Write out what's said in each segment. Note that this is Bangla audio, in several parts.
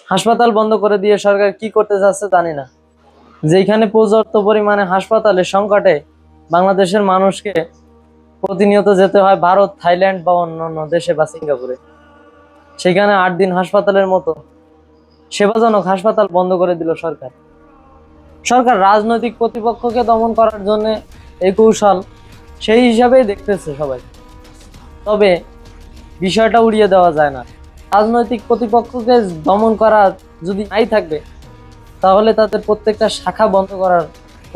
হাসপাতাল বন্ধ করে দিয়ে সরকার কি করতে চাচ্ছে জানি না। যেখানে পর্যাপ্ত পরিমাণে হাসপাতালের সংকটে বাংলাদেশের মানুষকে প্রতিনিয়ত যেতে হয় ভারত, থাইল্যান্ড বা অন্যান্য দেশে বা সিঙ্গাপুরে, সেখানে 8 দিন হাসপাতালের মতো সেবাজনক হাসপাতাল বন্ধ করে দিল সরকার। সরকার রাজনৈতিক প্রতিপক্ষকে দমন করার জন্য এই কৌশল সেই হিসাবেই দেখতেছে সবাই। তবে বিষয়টা উড়িয়ে দেওয়া যায় না। রাজনৈতিক প্রতিপক্ষকে দমন করা যদি নাই থাকবে, তাহলে তাদের প্রত্যেকটা শাখা বন্ধ করার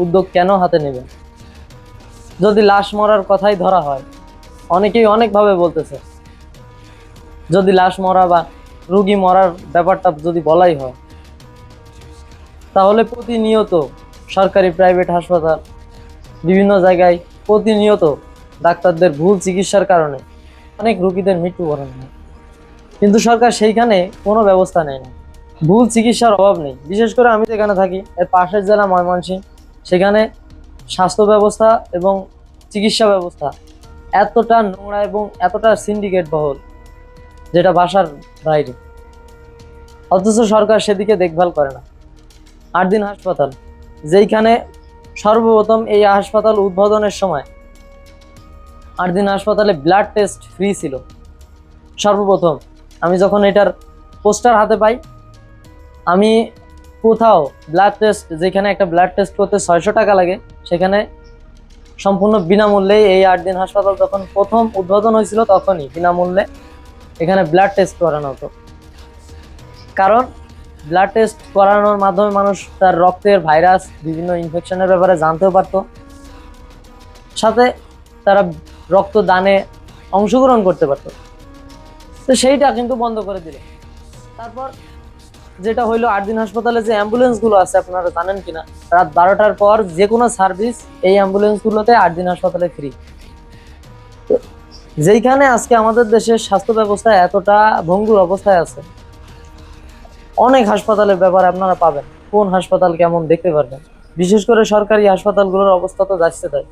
উদ্যোগ কেন হাতে নেবেন? যদি লাশ মরার কথাই ধরা হয়, অনেকেই অনেকভাবে বলতেছে, যদি লাশ মরা বা রোগী মরার ব্যাপারটা যদি বলাই হয়, তাহলে প্রতিনিয়ত সরকারি প্রাইভেট হাসপাতাল বিভিন্ন জায়গায় প্রতিনিয়ত ডাক্তারদের ভুল চিকিৎসার কারণে অনেক রোগীদের মৃত্যুবরণ হয়, কিন্তু সরকার সেইখানে কোনো ব্যবস্থা নেয় না। ভুল চিকিৎসার অভাব নেই। বিশেষ করে আমি যেখানে থাকি, এর পাশের জেলা ময়মনসিংহ, সেখানে স্বাস্থ্য ব্যবস্থা এবং চিকিৎসা ব্যবস্থা এতটা নোংরা এবং এতটা সিন্ডিকেট বহল, যেটা বাসার বাইরে। অথচ সরকার সেদিকে দেখভাল করে না। 8 দিন হাসপাতাল, যেইখানে সর্বপ্রথম এই হাসপাতাল উদ্বোধনের সময় 8 দিন হাসপাতালে ব্লাড টেস্ট ফ্রি ছিল। সর্বপ্রথম আমি যখন এটার পোস্টার হাতে পাই, আমি কোথাও ব্লাড টেস্ট, যেখানে একটা ব্লাড টেস্ট করতে 600 টাকা লাগে, সেখানে সম্পূর্ণ বিনামূল্যে এই 8 দিন হাসপাতাল যখন প্রথম উদ্বোধন হয়েছিল তখনই বিনামূল্যে এখানে ব্লাড টেস্ট করানো হতো। কারণ ব্লাড টেস্ট করানোর মাধ্যমে মানুষ তার রক্তের ভাইরাস, বিভিন্ন ইনফেকশনের ব্যাপারে জানতেও পারতো, সাথে তারা রক্ত দানে অংশগ্রহণ করতে পারতো। তো সেইটা কিন্তু বন্ধ করে দিল। তারপর যেটা হইলো, 8 দিন হাসপাতালে যে অ্যাম্বুলেন্সগুলো আছে, আপনারা জানেন কিনা, রাত 12টার পর যে কোনো সার্ভিস এই অ্যাম্বুলেন্সগুলোতে 8 দিন হাসপাতালে ফ্রি। যেইখানে আজকে আমাদের দেশের স্বাস্থ্য ব্যবস্থা এতটা ভঙ্গুর অবস্থায় আছে, অনেক হাসপাতালের ব্যাপারে আপনারা পাবেন, কোন হাসপাতাল কেমন দেখতে পারবেন। বিশেষ করে সরকারি হাসপাতালগুলোর অবস্থা তো যাচ্ছে তাই।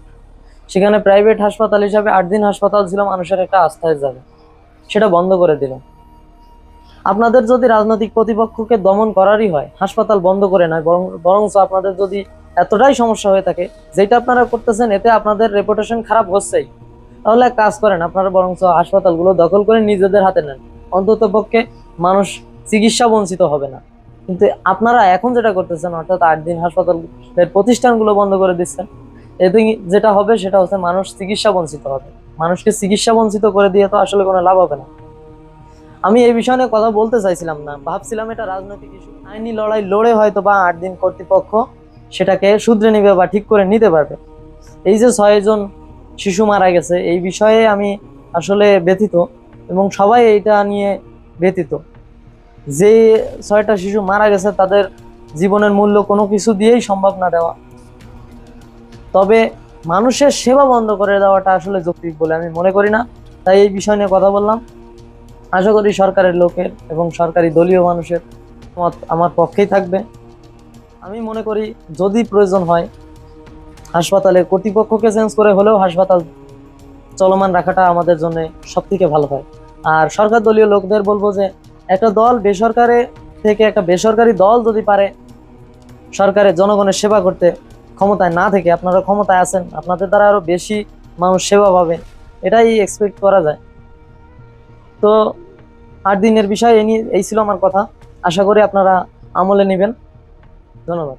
সেখানে প্রাইভেট হাসপাতাল হিসাবে 8 দিন হাসপাতাল ছিল মানুষের একটা আস্থার জায়গা, সেটা বন্ধ করে দিল। আপনাদের যদি রাজনৈতিক প্রতিপক্ষকে দমন করারই হয়, হাসপাতাল বন্ধ করে নয়, বরঞ্চ আপনাদের যদি এতটাই সমস্যা হয়ে থাকে, যেটা আপনারা করতেছেন এতে আপনাদের রেপুটেশন খারাপ হচ্ছেই, তাহলে এক কাজ করেন, আপনারা বরঞ্চ হাসপাতালগুলো দখল করে নিজেদের হাতে নেন। অন্তত পক্ষে মানুষ চিকিৎসা বঞ্চিত হবে না। কিন্তু আপনারা এখন যেটা করতেছেন, অর্থাৎ 8 দিন হাসপাতালের প্রতিষ্ঠানগুলো বন্ধ করে দিচ্ছেন, এতে যেটা হবে সেটা হচ্ছে মানুষ চিকিৎসা বঞ্চিত হবে। মানুষকে চিকিৎসা বঞ্চিত করে দিয়ে তো আসলে কোনো লাভ হবে না। আমি এই বিষয় নিয়ে কথা বলতে চাইছিলাম না, ভাবছিলাম এটা রাজনৈতিক ইস্যু, আইনি লড়াই লড়ে হয়তো বা 8 দিন কর্তৃপক্ষ সেটাকে শুধরে নিবে বা ঠিক করে নিতে পারবে। এই যে 6 জন শিশু মারা গেছে, এই বিষয়ে আমি আসলে ব্যথিত, এবং সবাই এইটা নিয়ে ব্যথিত। যে 6টা শিশু মারা গেছে, তাদের জীবনের মূল্য কোনো কিছু দিয়েই সম্ভব না দেওয়া। তবে মানুষের সেবা বন্ধ করে দেওয়াটা আসলে যৌক্তিক বলে আমি মনে করি না। তাই এই বিষয় নিয়ে কথা বললাম। আশা করি সরকারের লোকের এবং সরকারি দলীয় মানুষের মত আমার পক্ষেই থাকবে। আমি মনে করি যদি প্রয়োজন হয়, হাসপাতালের কর্তৃপক্ষকে চেঞ্জ করে হলেও হাসপাতাল চলমান রাখাটা আমাদের জন্য সব থেকে ভালো হয়। আর সরকার দলীয় লোকদের বলবো যে, একটা দল বেসরকারি থেকে, একটা বেসরকারি দল যদি পারে সরকারের জনগণের সেবা করতে, ক্ষমতায় না থেকে, আপনারা ক্ষমতায় আছেন, আপনাদের দ্বারা আরো বেশি মানুষ সেবা পাবে, এটাই এক্সপেক্ট করা যায়। তো 8 দিনের বিষয় এই ছিল আমার কথা। আশা করি আপনারা আমলে নেবেন। ধন্যবাদ।